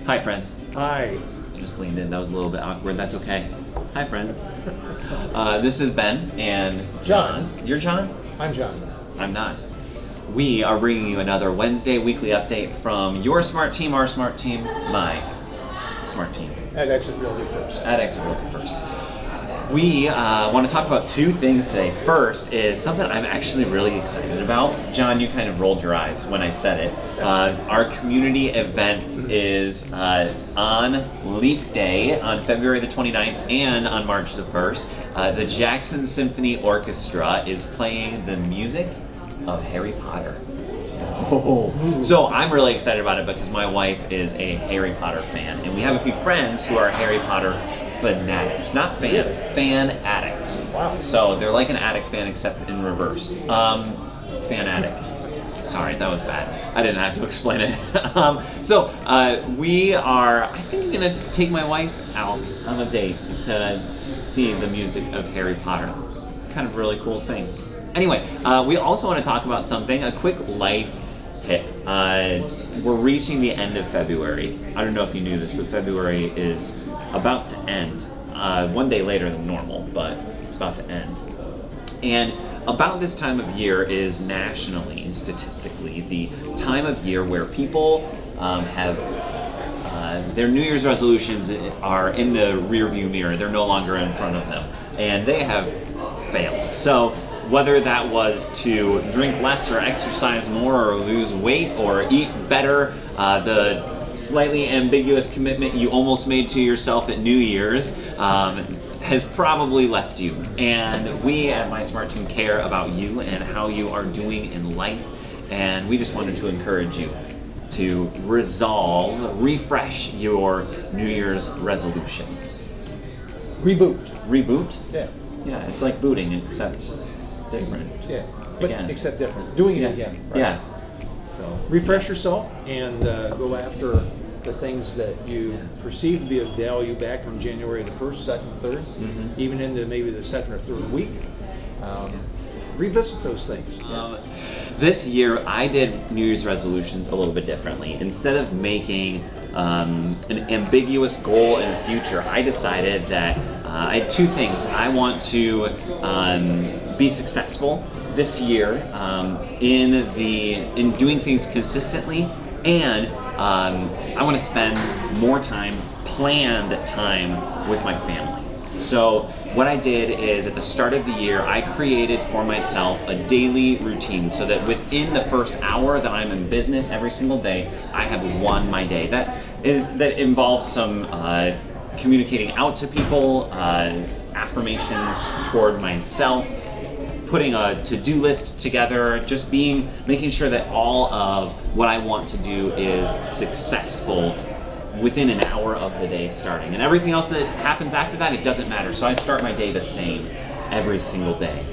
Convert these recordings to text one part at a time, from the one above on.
Hi, friends. Hi. I just leaned in. That was a little bit awkward. That's okay. Hi, friends. This is Ben and John. You're John? I'm John. I'm not. We are bringing you another Wednesday weekly update from your smart team, our smart team, my smart team. At Exit Realty First. At Exit Realty First. We want to talk about two things today. First is something I'm actually really excited about. John, you kind of rolled your eyes when I said it. Our community event is on Leap Day on February the 29th and on March the 1st. The Jackson Symphony Orchestra is playing the music of Harry Potter. So I'm really excited about it because my wife is a Harry Potter fan, and we have a few friends who are Harry Potter fanatics, not fans, fan addicts. Wow. So they're like an addict fan except in reverse. Fan addict. Sorry, that was bad. I didn't have to explain it. We are, I think I'm gonna take my wife out on a date to see the music of Harry Potter. Kind of a really cool thing. Anyway, we also want to talk about something, a quick life tip. We're reaching the end of February. I don't know if you knew this, but February is about to end. One day later than normal, but it's about to end. And about this time of year is nationally, statistically, the time of year where people have their New Year's resolutions are in the rearview mirror. They're no longer in front of them, and they have failed. So whether that was to drink less or exercise more or lose weight or eat better, the slightly ambiguous commitment you almost made to yourself at New Year's has probably left you. And we at My Smart Team care about you and how you are doing in life. And we just wanted to encourage you to refresh your New Year's resolutions. Reboot. Reboot? Yeah. Yeah, it's like booting except different. Yeah. But Again. except different. Doing it again. Right? Yeah. So refresh yourself and go after the things that you perceive to be of value back from January the 1st, 2nd, 3rd, even into maybe the 2nd or 3rd week. Revisit those things. This year, I did New Year's resolutions a little bit differently. Instead of making an ambiguous goal in the future, I decided that I had two things. I want to be successful this year in doing things consistently, and I want to spend more time, planned time, with my family. So what I did is at the start of the year, I created for myself a daily routine so that within the first hour that I'm in business every single day, I have won my day. That involves some communicating out to people, affirmations toward myself, putting a to-do list together, just making sure that all of what I want to do is successful within an hour of the day starting. And everything else that happens after that, it doesn't matter. So I start my day the same every single day.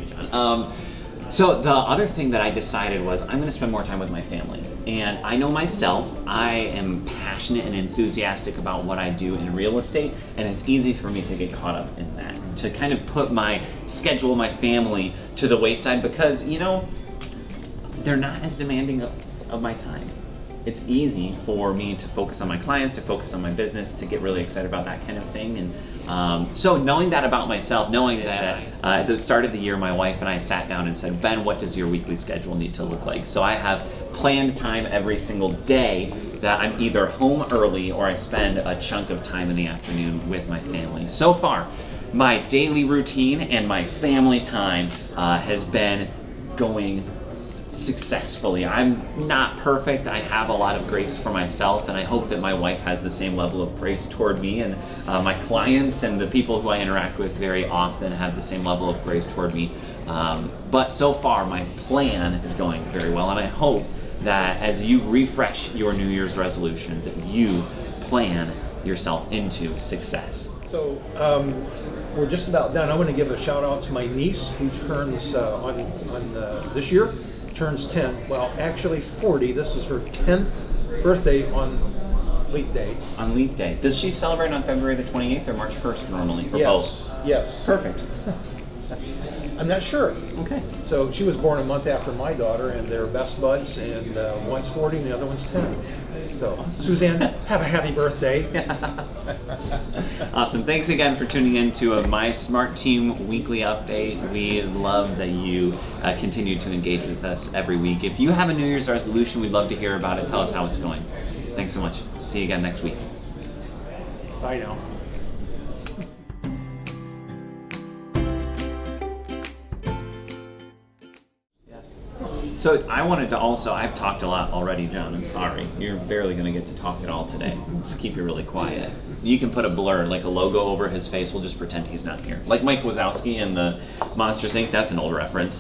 So the other thing that I decided was I'm gonna spend more time with my family. And I know myself, I am passionate and enthusiastic about what I do in real estate, and it's easy for me to get caught up in that, to kind of put my schedule, my family to the wayside because, they're not as demanding of my time. It's easy for me to focus on my clients, to focus on my business, to get really excited about that kind of thing. And so knowing that about myself, knowing that at the start of the year, my wife and I sat down and said, Ben, what does your weekly schedule need to look like? So I have planned time every single day that I'm either home early or I spend a chunk of time in the afternoon with my family. So far, my daily routine and my family time has been going successfully. I'm not perfect. I have a lot of grace for myself, and I hope that my wife has the same level of grace toward me, and my clients and the people who I interact with very often have the same level of grace toward me. But so far, my plan is going very well, and I hope that as you refresh your New Year's resolutions, that you plan yourself into success. So we're just about done. I want to give a shout out to my niece who turns this year. Turns 10, well actually 40. This is her 10th birthday on Leap Day. On Leap Day. Does she celebrate on February the 28th or March 1st normally? Or Yes. both? Yes. Perfect. I'm not sure. Okay. So she was born a month after my daughter, and they're best buds, and one's 40 and the other one's 10. So, Suzanne, have a happy birthday. Awesome. Thanks again for tuning in to a My Smart Team weekly update. We love that you continue to engage with us every week. If you have a New Year's resolution, we'd love to hear about it. Tell us how it's going. Thanks so much. See you again next week. Bye now. So I wanted to also, I've talked a lot already, John, I'm sorry. You're barely going to get to talk at all today. Just keep it really quiet. You can put a blur, like a logo over his face, we'll just pretend he's not here. Like Mike Wazowski in the Monsters, Inc., that's an old reference.